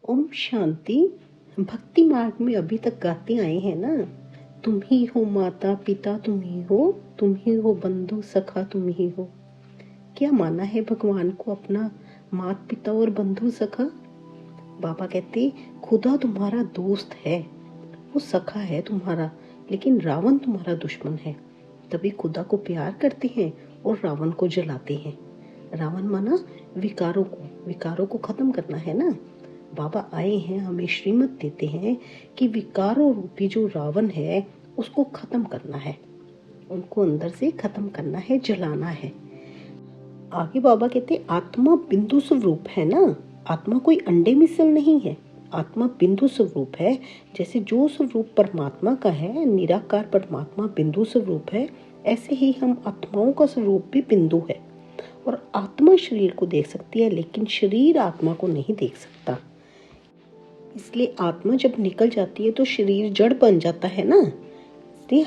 ओम शांति। भक्ति मार्ग में अभी तक गाते आए हैं ना। तुम ही हो माता पिता, तुम ही हो बंधु सखा, तुम ही हो। क्या माना है भगवान को अपना माता पिता और बंधु सखा? बाबा कहते खुदा तुम्हारा दोस्त है, वो सखा है तुम्हारा, लेकिन रावण तुम्हारा दुश्मन है। तभी खुदा को प्यार करते हैं और रावण को जलाते हैं। रावण माना विकारों को खत्म करना है ना। बाबा आए हैं, हमें श्रीमत देते हैं कि विकारों रूपी जो रावण है उसको खत्म करना है, उनको अंदर से खत्म करना है, जलाना है। आगे बाबा कहते आत्मा बिंदु स्वरूप है ना। आत्मा कोई अंडे मिसल नहीं है, आत्मा बिंदु स्वरूप है। जैसे जो स्वरूप परमात्मा का है, निराकार परमात्मा बिंदु स्वरूप है, ऐसे ही हम आत्माओं का स्वरूप भी बिंदु है। और आत्मा शरीर को देख सकती है, लेकिन शरीर आत्मा को नहीं देख सकता। इसलिए आत्मा जब निकल जाती है तो शरीर जड़ बन जाता है ना। इसलिए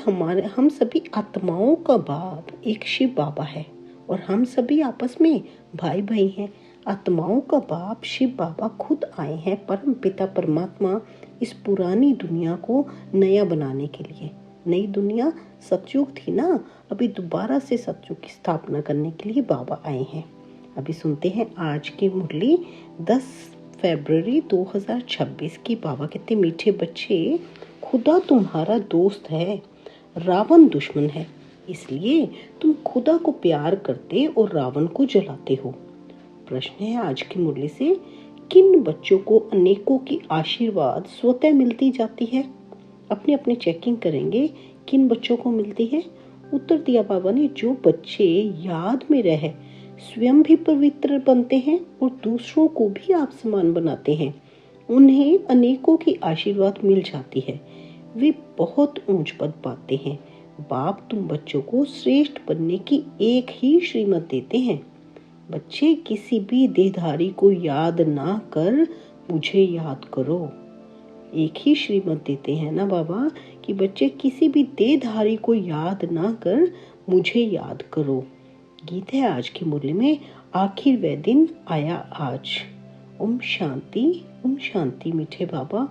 हम सभी आत्माओं का बाप एक शिव बाबा है और हम सभी आपस में भाई भाई हैं। आत्माओं का बाप शिव बाबा खुद आए हैं, परम पिता परमात्मा, इस पुरानी दुनिया को नया बनाने के लिए। नई दुनिया सतयुग थी ना, अभी दोबारा से सतयुग की स्थापना करने के लिए बाबा आए हैं। अभी सुनते हैं आज की मुरली 10 फरवरी 2026 की। बाबा कहते मीठे बच्चे, खुदा तुम्हारा दोस्त है, रावण दुश्मन है। इसलिए तुम खुदा को प्यार करते और रावण को जलाते हो। प्रश्न है आज की मुरली से, किन बच्चों को अनेकों की आशीर्वाद स्वतः मिलती जाती है? अपने अपने चेकिंग करेंगे किन बच्चों को मिलती है। उत्तर दिया बाबा ने, जो बच्चे याद में रहे, स्वयं भी पवित्र बनते हैं और दूसरों को भी आप समान बनाते हैं, उन्हें अनेकों की आशीर्वाद मिल जाती है, वे बहुत ऊंच पद पाते हैं। बाप तुम बच्चों को श्रेष्ठ बनने की एक ही श्रीमत देते हैं। बच्चे किसी भी देहधारी को याद ना कर मुझे याद करो। एक ही श्रीमत देते हैं ना बाबा कि बच्चे किसी भी देहधारी को याद ना कर मुझे याद करो। गीत है आज की मुरली में, आखिर वह दिन आया आज। ओम शांति मीठे बाबा।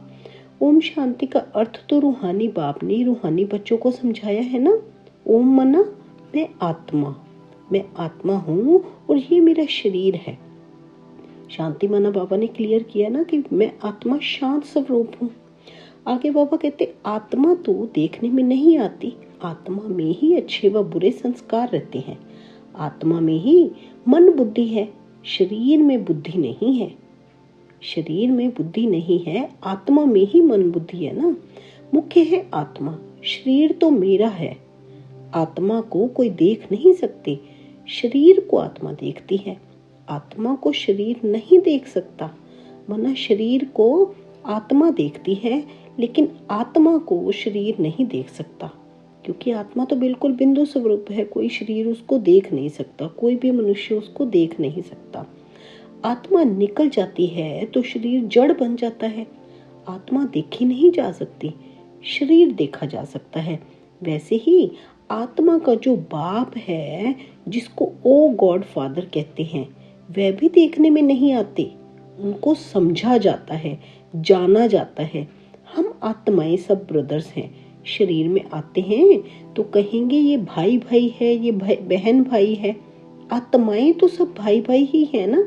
ओम शांति का अर्थ तो रूहानी बाप ने रूहानी बच्चों को समझाया है ना। ओम मना मैं आत्मा हूँ और ये मेरा शरीर है। शांति माना बाबा ने क्लियर किया ना कि मैं आत्मा शांत स्वरूप हूँ। आगे बाबा कहते आत्मा तो देखने में नहीं आती, आत्मा में ही अच्छे व बुरे संस्कार रहते हैं। आत्मा में ही मन बुद्धि है, शरीर में बुद्धि नहीं है। शरीर में बुद्धि नहीं है, आत्मा में ही मन बुद्धि है ना। मुख्य है आत्मा, शरीर तो मेरा है। आत्मा को कोई देख नहीं सकते, शरीर को आत्मा देखती है। आत्मा को शरीर नहीं देख सकता, वरना शरीर को आत्मा देखती है, लेकिन आत्मा को शरीर नहीं देख सकता, क्योंकि आत्मा तो बिल्कुल बिंदु स्वरूप है। कोई शरीर उसको देख नहीं सकता, कोई भी मनुष्य उसको देख नहीं सकता। आत्मा निकल जाती है तो शरीर जड़ बन जाता है। आत्मा देखी नहीं जा सकती, शरीर देखा जा सकता है। वैसे ही आत्मा का जो बाप है, जिसको ओ गॉड फादर कहते हैं, वह भी देखने में नहीं आते, उनको समझा जाता है, जाना जाता है। हम आत्माएं सब ब्रदर्स हैं। शरीर में आते हैं तो कहेंगे ये भाई भाई है, ये बहन भाई है। आत्माएं तो सब भाई भाई ही है ना।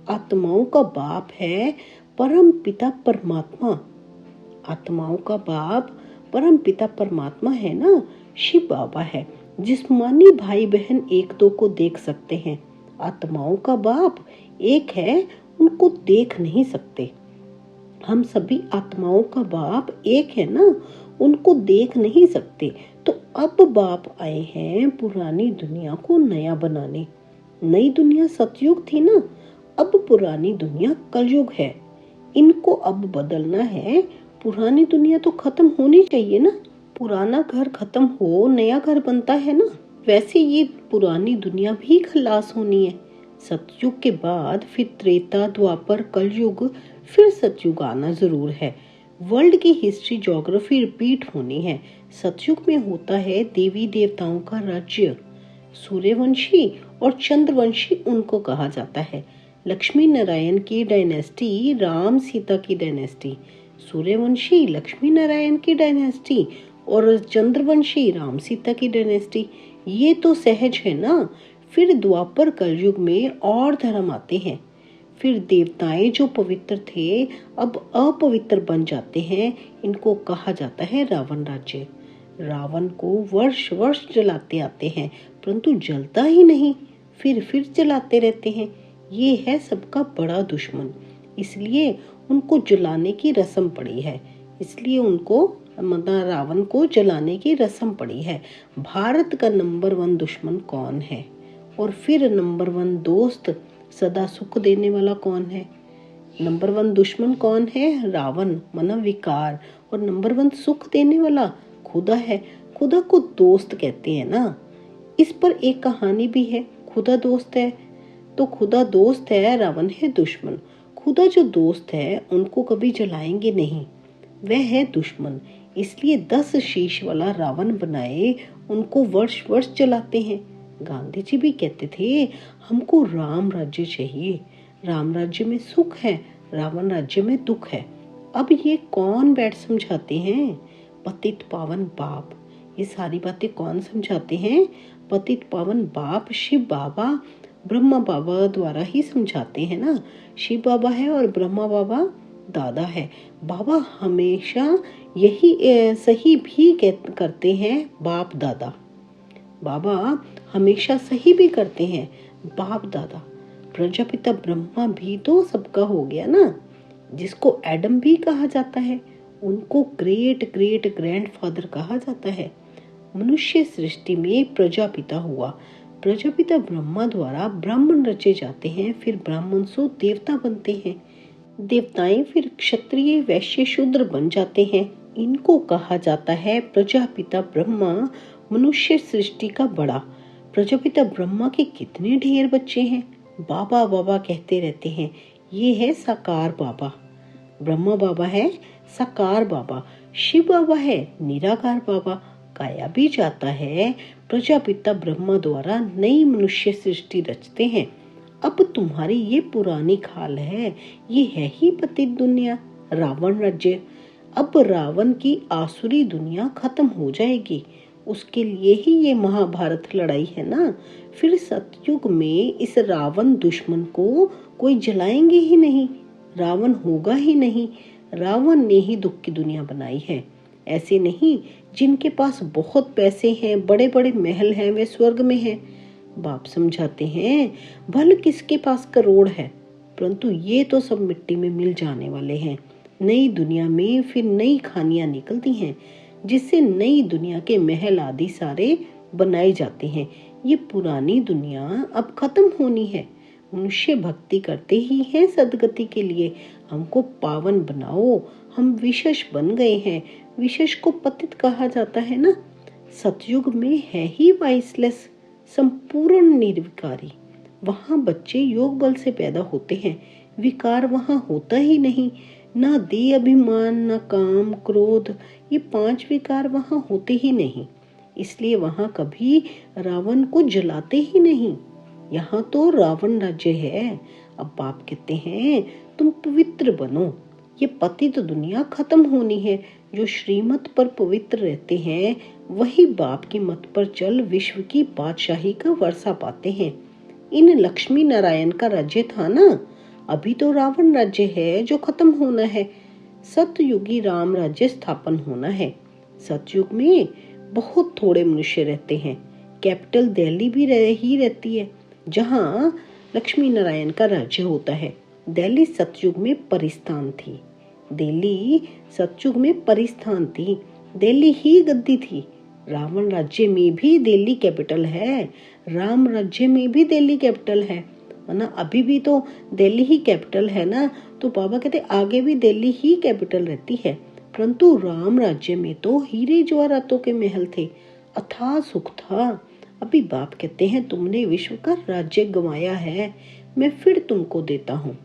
आत्माओं का बाप है परम पिता परमात्मा। आत्माओं का बाप परम पिता परमात्मा है ना, शिव बाबा है। जिस्मानी भाई बहन एक दो को देख सकते हैं, आत्माओं का बाप एक है, उनको देख नहीं सकते। हम सभी आत्माओं का बाप एक है ना, उनको देख नहीं सकते। तो अब बाप आए हैं पुरानी दुनिया को नया बनाने। नई दुनिया सतयुग थी ना, अब पुरानी दुनिया कलयुग है। इनको अब बदलना है। पुरानी दुनिया तो खत्म होनी चाहिए ना। पुराना घर खत्म हो, नया घर बनता है ना। वैसे ये पुरानी दुनिया भी खलास होनी है। सतयुग के बाद फिर त्रेता द्वापर कलयुग, फिर सतयुग आना जरूर है। वर्ल्ड की हिस्ट्री ज्योग्राफी रिपीट होनी है। सतयुग में होता है देवी देवताओं का राज्य, सूर्यवंशी और चंद्रवंशी उनको कहा जाता है। लक्ष्मी नारायण की डायनेस्टी, राम सीता की डायनेस्टी, सूर्यवंशी लक्ष्मी नारायण की डायनेस्टी और चंद्रवंशी राम सीता की डायनेस्टी, ये तो सहज है ना। फिर द्वापर कलयुग में और धर्म आते हैं। फिर देवताएं जो पवित्र थे अब अपवित्र बन जाते हैं। इनको कहा जाता है रावण राज्य। रावण को वर्ष वर्ष जलाते आते हैं परंतु जलता ही नहीं, फिर जलाते रहते हैं। ये है सबका बड़ा दुश्मन, इसलिए उनको जलाने की रस्म पड़ी है। इसलिए उनको मतलब रावण को जलाने की रस्म पड़ी है। भारत का नंबर 1 दुश्मन कौन है? और फिर नंबर 1 दोस्त सदा सुख देने वाला कौन है? नंबर 1 दुश्मन कौन है? रावण माना विकार। और नंबर 1 सुख देने वाला खुदा है। खुदा को दोस्त कहते हैं ना। इस पर एक कहानी भी है। खुदा दोस्त है तो खुदा दोस्त है, रावण है दुश्मन। खुदा जो दोस्त है उनको कभी जलाएंगे नहीं, वह है दुश्मन। इसलिए 10 शीश वाला रावण बनाए, उनको वर्ष वर्ष जलाते हैं। गांधी जी भी कहते थे हमको राम राज्य चाहिए। राम राज्य में सुख है, रावण राज्य में दुख है। अब ये कौन बैठ समझाते हैं? पतित पावन बाप। ये सारी बातें कौन समझाते हैं? पतित पावन बाप शिव बाबा, ब्रह्मा बाबा द्वारा ही समझाते हैं ना। शिव बाबा है और ब्रह्मा बाबा दादा है। बाबा हमेशा यही सही भी करते हैं, बाप दादा। बाबा हमेशा सही भी करते हैं, बाप दादा। प्रजापिता ब्रह्मा भी तो सबका हो गया ना, जिसको एडम भी कहा जाता है, उनको ग्रेट ग्रेट ग्रैंडफादर कहा जाता है। मनुष्य सृष्टि में प्रजापिता हुआ। प्रजापिता ब्रह्मा द्वारा ब्राह्मण रचे जाते हैं, फिर ब्राह्मण से देवता बनते हैं। देवताएं फिर क्षत्रिय वैश्य शूद्र बन जाते हैं। इनको कहा जाता है प्रजापिता ब्रह्मा, मनुष्य सृष्टि का बड़ा। प्रजापिता ब्रह्मा के कितने ढेर बच्चे हैं, बाबा बाबा कहते रहते हैं। ये है साकार बाबा। ब्रह्मा बाबा है साकार बाबा, शिव बाबा है निराकार बाबा। गाया भी जाता है प्रजापिता ब्रह्मा द्वारा नई मनुष्य सृष्टि रचते हैं। अब तुम्हारी ये पुरानी खाल है, ये है ही पतित दुनिया, रावण राज्य। अब रावण की आसुरी दुनिया खत्म हो जाएगी, उसके लिए ही ये महाभारत लड़ाई है ना। फिर सतयुग में इस रावण दुश्मन को कोई जलाएंगे ही नहीं, रावण होगा ही नहीं। रावण ने ही दुख की दुनिया बनाई है। ऐसे नहीं जिनके पास बहुत पैसे हैं, बड़े बड़े महल हैं, वे स्वर्ग में हैं। बाप समझाते हैं भल किसके पास करोड़ है, परंतु ये तो सब मिट्टी में मिल जाने वाले हैं। नई दुनिया में फिर नई खानियां निकलती हैं, जिससे नई दुनिया के महल आदि सारे बनाए जाते हैं। ये पुरानी दुनिया अब खत्म होनी है। मनुष्य भक्ति करते ही हैं सदगति के लिए। हमको पावन बनाओ, हम विशेष बन गए हैं। विशेष को पतित कहा जाता है ना। सतयुग में है ही वाइसलेस, संपूर्ण निर्विकारी। वहाँ बच्चे योग बल से पैदा होते हैं, विकार वहाँ होता ही नहीं। ना देह अभिमान, ना काम क्रोध, ये 5 विकार वहाँ होते ही नहीं। इसलिए वहाँ कभी रावण को जलाते ही नहीं। यहाँ तो रावण राज्य है। अब बाप कहते हैं तुम पवित्र बनो। ये पतित दुनिया खत्म होनी है। जो श्रीमत पर पवित्र रहते हैं वही बाप की मत पर चल विश्व की बादशाही का वर्षा पाते हैं। इन लक्ष्मी नारायण का राज्य था ना, अभी तो रावण राज्य है जो खत्म होना है। सतयुगी राम राज्य स्थापन होना है। सतयुग में बहुत थोड़े मनुष्य रहते हैं। कैपिटल दिल्ली भी ही रहती है, जहाँ लक्ष्मी नारायण का राज्य होता है। दिल्ली सतयुग में परिस्थान थी। दिल्ली सतयुग में परिस्थान थी। दिल्ली ही गद्दी थी। रावण राज्य में भी दिल्ली कैपिटल है, राम राज्य में भी दिल्ली कैपिटल है ना। अभी भी तो दिल्ली ही कैपिटल है ना। तो बाबा कहते आगे भी दिल्ली ही कैपिटल रहती है, परंतु राम राज्य में तो हीरे जवाहरातों के महल थे, अथाह सुख था। अभी बाप कहते हैं तुमने विश्व का राज्य गंवाया है, मैं फिर तुमको देता हूँ।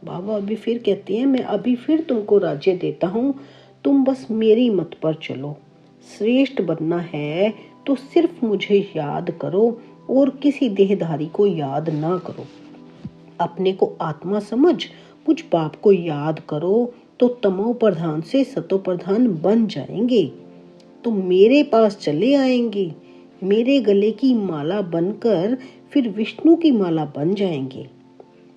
बाबा अभी फिर कहते हैं मैं अभी फिर तुमको राज्य देता हूँ, तुम बस मेरी मत पर चलो। श्रेष्ठ बनना है तो सिर्फ मुझे याद करो और किसी देहधारी को याद ना करो। अपने को आत्मा समझ मुझ बाप को याद करो तो तमो प्रधान से सतो प्रधान बन जाएंगे। तो मेरे पास चले आएंगे, मेरे गले की माला बनकर फिर विष्णु की माला बन जाएंगे।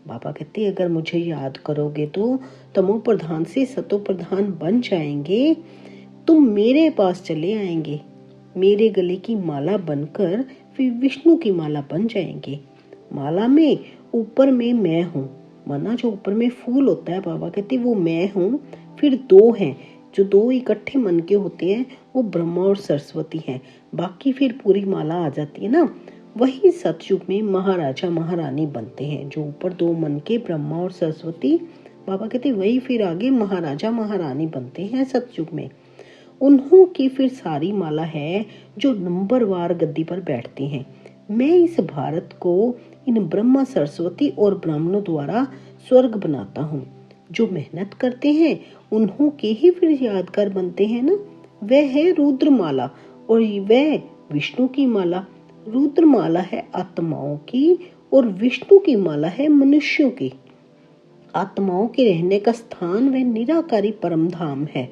बाबा कहते अगर मुझे याद करोगे तो तमो प्रधान से सतो प्रधान बन जाएंगे, तुम मेरे पास चले आएंगे, मेरे गले की माला बनकर फिर विष्णु की माला बन जाएंगे। माला में ऊपर में मैं हूँ, माना जो ऊपर में फूल होता है, बाबा कहते वो मैं हूँ। फिर दो हैं, जो दो इकट्ठे मन के होते हैं वो ब्रह्मा और सरस्वती हैं। बाकी फिर पूरी माला आ जाती है ना, वही सतयुग में महाराजा महारानी बनते हैं। जो ऊपर दो मन के ब्रह्मा और सरस्वती, बाबा कहते वही फिर आगे महाराजा महारानी बनते हैं सतयुग में। उन्हों की फिर सारी माला है जो नंबरवार गद्दी पर बैठते हैं। मैं इस भारत को इन ब्रह्मा सरस्वती और ब्राह्मणों द्वारा स्वर्ग बनाता हूँ। जो मेहनत करते हैं उन्हों के ही फिर यादगार बनते हैं ना। वह है रुद्रमाला और वह विष्णु की माला। रुद्रमाला है आत्माओं की और विष्णु की माला है मनुष्यों की। आत्माओं के रहने का स्थान वह निराकारी परम धाम है,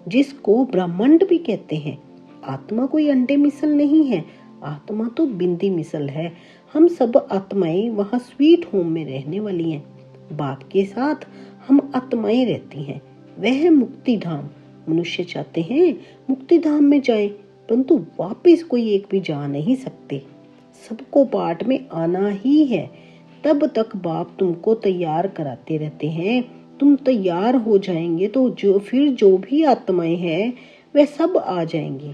जिसको ब्रह्मांड भी कहते हैं। आत्मा कोई अंडे मिसल नहीं है, आत्मा तो बिंदी मिसल है। हम सब आत्माएं वहाँ स्वीट होम में रहने वाली हैं। बाप के साथ हम आत्माएं रहती हैं। वह है मुक्ति धाम। मनुष्य चाहते हैं मुक्ति धाम में जाएं, परंतु वापस कोई एक भी जा नहीं सकते। सबको पाठ में आना ही है। तब तक बाप तुमको तैयार कराते रहते हैं। तुम तैयार हो जाएंगे तो जो भी आत्माएं हैं वे सब आ जाएंगी।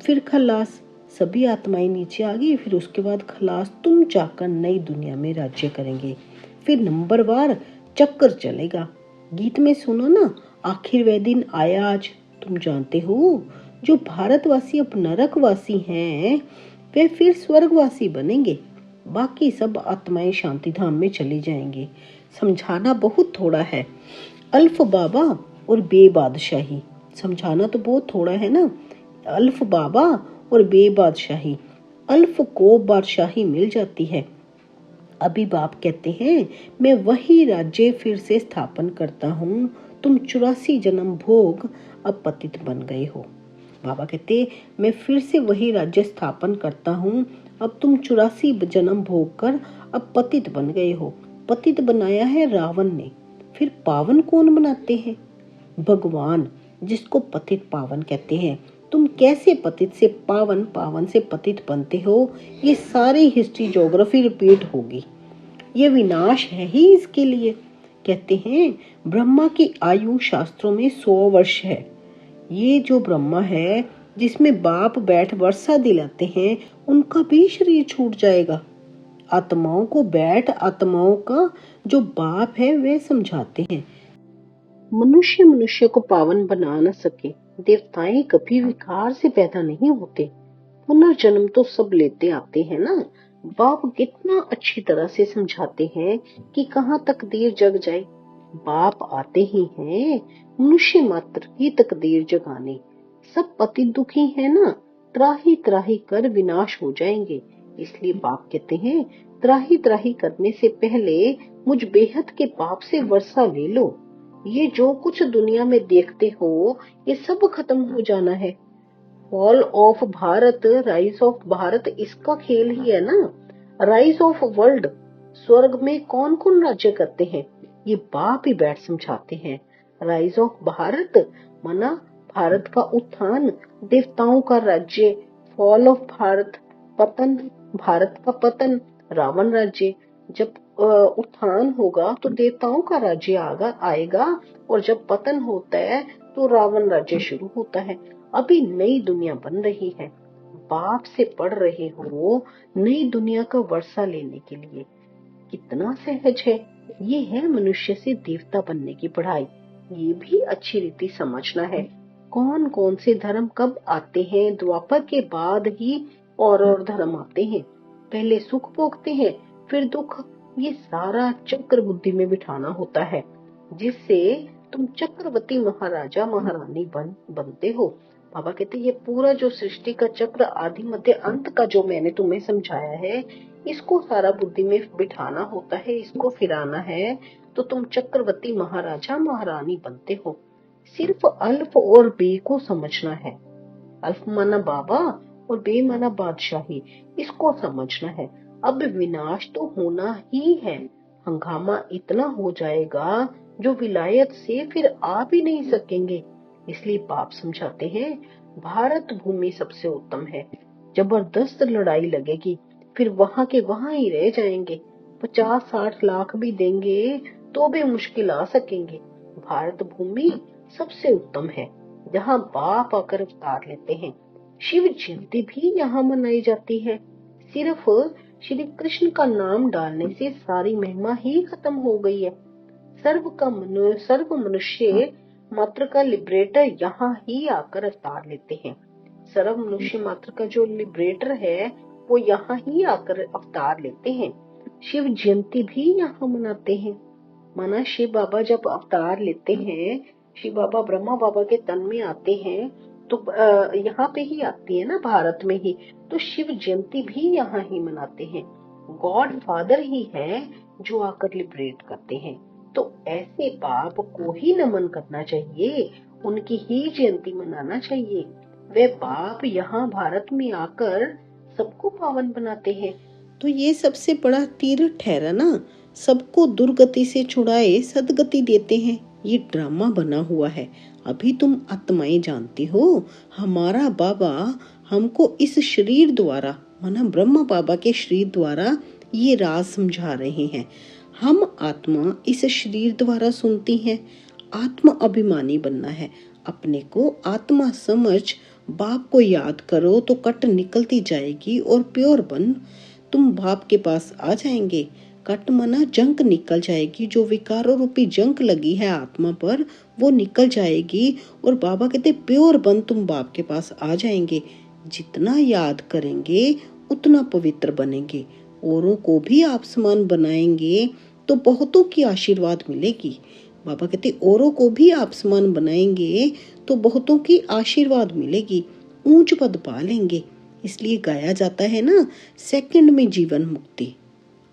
फिर खलास, सभी आत्माएं नीचे आ गई। फिर उसके बाद खलास, तुम जाकर नई दुनिया में राज्य करेंगे। फिर नंबरवार चक्कर चलेगा। गीत में सुनो ना, आखिर वह दिन आया आज। तुम जानते हो जो भारतवासी अब नरकवासी हैं वे फिर स्वर्गवासी बनेंगे। बाकी सब आत्माएं शांति धाम में चली जाएंगी। समझाना बहुत थोड़ा है। अल्फ बाबा और बे बादशाही, समझाना तो बहुत थोड़ा है ना। अल्फ बाबा और बे बादशाही, अल्फ को बादशाही मिल जाती है। अभी बाप कहते हैं मैं वही राज्य फिर से स्थापन करता हूँ। तुम 84 जन्म भोग अब पतित बन गए हो। बाबा कहते मैं फिर से वही राज्य स्थापन करता हूँ। अब तुम 84 जन्म भोग कर अब पतित बन गए हो। पतित बनाया है रावण ने, फिर पावन कौन बनाते हैं? भगवान, जिसको पतित पावन कहते हैं। तुम कैसे पतित से पावन, पावन से पतित बनते हो? ये सारी हिस्ट्री ज्योग्राफी रिपीट होगी। ये विनाश है ही इसके लिए। कहते हैं ब्रह्मा की आयु शास्त्रों में 100 वर्ष है। ये जो ब्रह्मा है जिसमें बाप बैठ वर्षा दिलाते हैं, उनका भी शरीर छूट जाएगा। आत्माओं को बैठ आत्माओं का जो बाप है वे समझाते हैं। मनुष्य मनुष्य को पावन बना न सके। देवताएं कभी विकार से पैदा नहीं होते, पुनर्जन्म तो सब लेते आते हैं ना। बाप कितना अच्छी तरह से समझाते हैं कि कहाँ तकदीर जग जाए। बाप आते ही हैं मनुष्य मात्र की तकदीर जगाने। सब पति दुखी है ना, त्राही त्राही कर विनाश हो जाएंगे। इसलिए बाप कहते हैं त्राही त्राही करने से पहले मुझ बेहद के पाप से वर्षा ले लो। ये जो कुछ दुनिया में देखते हो ये सब खत्म हो जाना है। Fall of Bharat, rise of Bharat, इसका खेल ही है ना। राइज ऑफ वर्ल्ड, स्वर्ग में कौन कौन राज्य करते हैं ये बाप ही बैठ समझाते हैं। राइज ऑफ भारत माना भारत का उत्थान, देवताओं का राज्य। फॉल ऑफ भारत, पतन, भारत का पतन, रावण राज्य। जब उत्थान होगा तो देवताओं का राज्य आएगा और जब पतन होता है तो रावण राज्य शुरू होता है। अभी नई दुनिया बन रही है। बाप से पढ़ रहे हो नई दुनिया का वर्षा लेने के लिए। कितना सहज है। ये है मनुष्य से देवता बनने की पढ़ाई। ये भी अच्छी रीति समझना है। कौन कौन से धर्म कब आते हैं? द्वापर के बाद ही और धर्म आते हैं। पहले सुख भोगते हैं फिर दुख। ये सारा चक्र बुद्धि में बिठाना होता है, जिससे तुम चक्रवर्ती महाराजा महारानी बनते हो। बाबा कहते ये पूरा जो सृष्टि का चक्र आदि मध्य अंत का जो मैंने तुम्हें समझाया है, इसको सारा बुद्धि में बिठाना होता है, इसको फिराना है, तो तुम चक्रवर्ती महाराजा महारानी बनते हो। सिर्फ अल्फ और बे को समझना है। अल्फ माना बाबा और बे माना बादशाही, इसको समझना है। अब विनाश तो होना ही है, हंगामा इतना हो जाएगा जो विलायत से फिर आ भी नहीं सकेंगे। इसलिए बाप समझाते हैं भारत भूमि सबसे उत्तम है। जबरदस्त लड़ाई लगेगी, फिर वहां के वहां ही रह जाएंगे। 50-60 लाख भी देंगे तो भी मुश्किल आ सकेंगे। भारत भूमि सबसे उत्तम है, जहाँ बाप आकर अवतार लेते हैं। शिव जयंती भी यहाँ मनाई जाती है। सिर्फ श्री कृष्ण का नाम डालने से सारी महिमा ही खत्म हो गई है। सर्व मनुष्य मात्र का लिबरेटर यहाँ ही आकर अवतार लेते हैं। सर्व मनुष्य मात्र का जो लिबरेटर है वो यहाँ ही आकर अवतार लेते हैं। शिव जयंती भी यहाँ मनाते हैं। माना शिव बाबा जब अवतार लेते हैं, शिव बाबा ब्रह्मा बाबा के तन में आते हैं, तो यहाँ पे ही आती है ना, भारत में ही, तो शिव जयंती भी यहाँ ही मनाते हैं। गॉड फादर ही है जो आकर लिबरेट करते हैं। तो ऐसे बाप को ही नमन करना चाहिए, उनकी ही जयंती मनाना चाहिए। वे बाप यहाँ भारत में आकर सबको पावन बनाते हैं। तो ये सबसे बड़ा तीर्थ ठहरा ना, सबको दुर्गति से छुड़ाए सदगति देते हैं। ये ड्रामा बना हुआ है। अभी तुम आत्माएं जानती हो, हमारा बाबा हमको इस शरीर द्वारा, माना ब्रह्मा बाबा के शरीर द्वारा ये राज समझा रहे हैं। हम आत्मा इस शरीर द्वारा सुनती हैं। आत्मा अभिमानी बनना है, अपने को आत्मा समझ बाप को याद करो तो कट निकलती जाएगी और प्योर बन तुम बाप के पास आ जाएंगे। कट मना जंक निकल जाएगी, जो विकारों रूपी जंक लगी है आत्मा पर वो निकल जाएगी और बाबा कहते प्योर बन तुम बाप के पास आ जाएंगे। जितना याद करेंगे उतना पवित्र बनेंगे, औरों को भी आप समान बनाएंगे तो बहुतों की आशीर्वाद मिलेगी। बाबा कहते औरों को भी आप समान बनाएंगे तो बहुतों की आशीर्वाद मिलेगी, ऊंच पद पा लेंगे। इसलिए गाया जाता है ना, सेकंड में जीवन मुक्ति।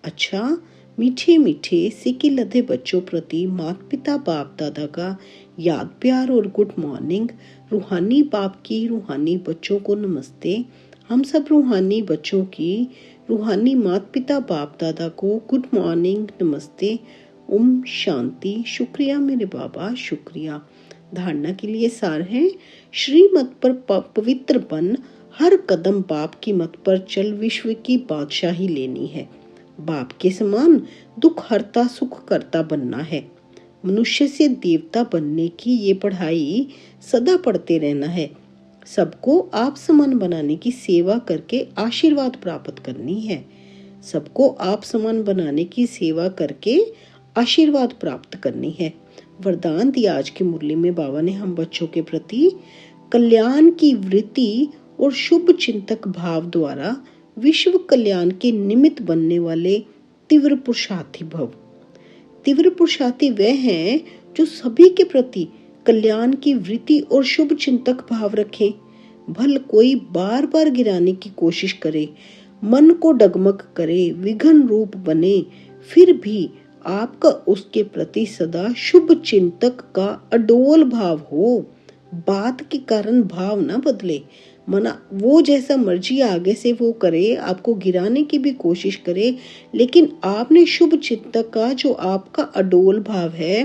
अच्छा, मीठे मीठे सिकी लधे बच्चों प्रति माता पिता बाप दादा का याद प्यार और गुड मॉर्निंग। रूहानी बाप की रूहानी बच्चों को नमस्ते। हम सब रूहानी बच्चों की रूहानी माता पिता बाप दादा को गुड मॉर्निंग, नमस्ते, ओम शांति। शुक्रिया मेरे बाबा, शुक्रिया। धारणा के लिए सार है, श्रीमत पर पवित्र बन, हर कदम बाप की मत पर चल, विश्व की बादशाही लेनी है। बाप के समान दुख हरता सुख करता बनना है। मनुष्य से देवता बनने की ये पढ़ाई सदा पढ़ते रहना है। सबको आप समान बनाने की सेवा करके आशीर्वाद प्राप्त करनी है। सबको आप समान बनाने की सेवा करके आशीर्वाद प्राप्त करनी है। वरदान दिया आज की मुरली में बाबा ने हम बच्चों के प्रति कल्याण की वृत्ति और शुभ चिंतक भाव द्वारा विश्व कल्याण के निमित्त बनने वाले तीव्र पुरुषार्थी भव। तीव्र पुरुषार्थी वह हैं जो सभी के प्रति कल्याण की वृत्ति और शुभ चिंतक भाव रखें। भल कोई बार बार गिराने की कोशिश करे, मन को डगमग करे, विघ्न रूप बने, फिर भी आपका उसके प्रति सदा शुभ चिंतक का अडोल भाव हो। बात के कारण भाव ना बदले, मना वो जैसा मर्जी आगे से वो करे, आपको गिराने की भी कोशिश करे, लेकिन आपने शुभ चिंतक का जो आपका अडोल भाव है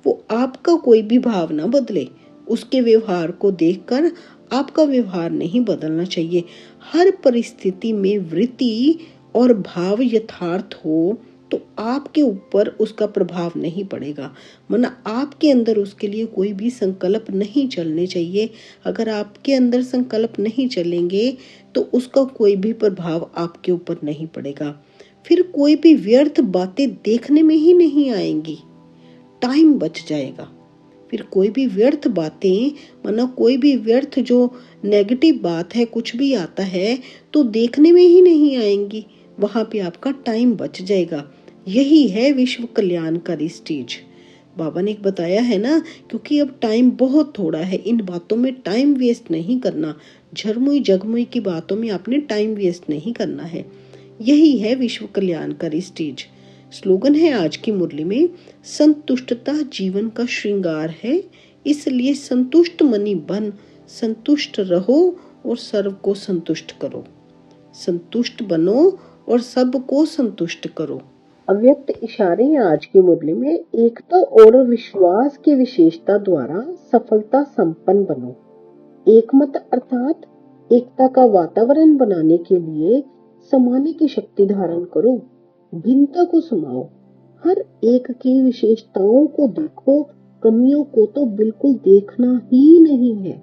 वो आपका कोई भी भाव ना बदले। उसके व्यवहार को देखकर आपका व्यवहार नहीं बदलना चाहिए। हर परिस्थिति में वृत्ति और भाव यथार्थ हो तो आपके ऊपर उसका प्रभाव नहीं पड़ेगा, मना आपके अंदर उसके लिए कोई भी संकल्प नहीं चलने चाहिए। अगर आपके अंदर संकल्प नहीं चलेंगे तो उसका कोई भी प्रभाव आपके ऊपर नहीं पड़ेगा। फिर कोई भी व्यर्थ बातें देखने में ही नहीं आएंगी, टाइम बच जाएगा। फिर कोई भी व्यर्थ बातें, माना कोई भी व्यर्थ जो नेगेटिव बात है, कुछ भी आता है तो देखने में ही नहीं आएंगी, वहां पे आपका टाइम बच जाएगा। यही है विश्व कल्याणकारी स्टेज। बाबा ने एक बताया है ना, क्योंकि अब टाइम बहुत थोड़ा है, इन बातों में टाइम वेस्ट नहीं करना, झरमुई जगमुई की बातों में आपने टाइम वेस्ट नहीं करना है। यही है विश्व कल्याणकारी स्टेज। स्लोगन है आज की मुरली में, संतुष्टता जीवन का श्रृंगार है, इसलिए संतुष्ट मनी बन, संतुष्ट रहो और सर्व को संतुष्ट करो। संतुष्ट बनो और सबको संतुष्ट करो। अव्यक्त इशारे हैं आज की मुरली में, एकता और विश्वास की विशेषता द्वारा सफलता संपन्न बनो। एकमत अर्थात एकता का वातावरण बनाने के लिए समाने की शक्ति धारण करो, भिन्नता को समाओ, हर एक की विशेषताओं को देखो, कमियों को तो बिल्कुल देखना ही नहीं है।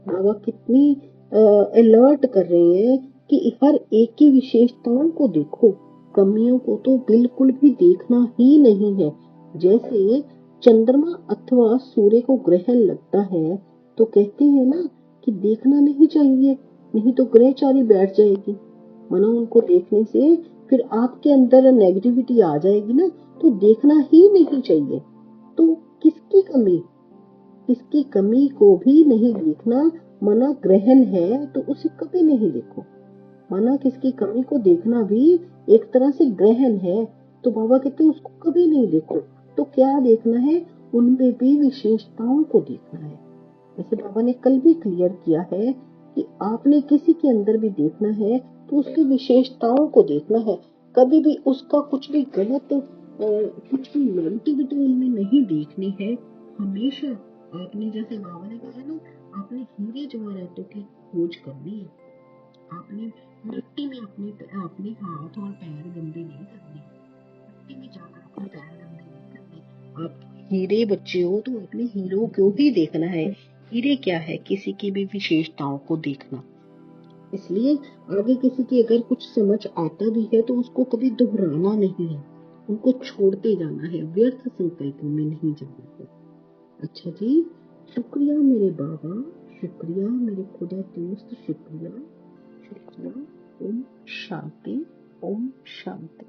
बाबा कितनी अलर्ट कर रहे हैं कि हर एक की विशेषताओं को देखो, कमियों को तो बिल्कुल भी देखना ही नहीं है। जैसे चंद्रमा अथवा सूर्य को ग्रहण लगता है तो कहते हैं ना कि देखना नहीं चाहिए, नहीं तो ग्रहचारी बैठ जाएगी, मानो उनको देखने से फिर आपके अंदर नेगेटिविटी आ जाएगी ना, तो देखना ही नहीं चाहिए। तो किसकी कमी, किसकी कमी को भी नहीं देखना, मना ग्रहण है तो उसे कभी नहीं देखो। माना किसकी कमी को देखना भी एक तरह से ग्रहण है, तो बाबा कहते हैं उसको कभी नहीं देखो। तो क्या देखना है, उनमें भी विशेषताओं को देखना है। जैसे बाबा ने कल भी क्लियर किया है कि आपने किसी के अंदर भी देखना है तो उसकी विशेषताओं को देखना है, कभी भी उसका कुछ भी गलत कुछ भी नेगेटिविटी उनमें नहीं देखनी है। हमेशा आपने, जैसे बाबा ने कहा ना, आपने हीरे जवाहरातों की खोज करनी है, आपने मिट्टी में अपने अपने हाथ और पैर गंदे नहीं करने, मिट्टी में जाकर अपने पैर गंदे नहीं करने। आप हीरे बच्चे हो तो अपने हीरो को ही देखना है। हीरे क्या है, किसी की भी विशेषताओं को देखना। इसलिए आगे किसी की अगर कुछ समझ आता भी है तो उसको कभी दोहराना नहीं है, उनको छोड़ते जाना है, व्यर्थ संकल्पों में नहीं जाना है। अच्छा जी, शुक्रिया मेरे बाबा, शुक्रिया मेरे खुदा दोस्त, शुक्रिया शुक्रिया। ओम शांति, ओम शांति।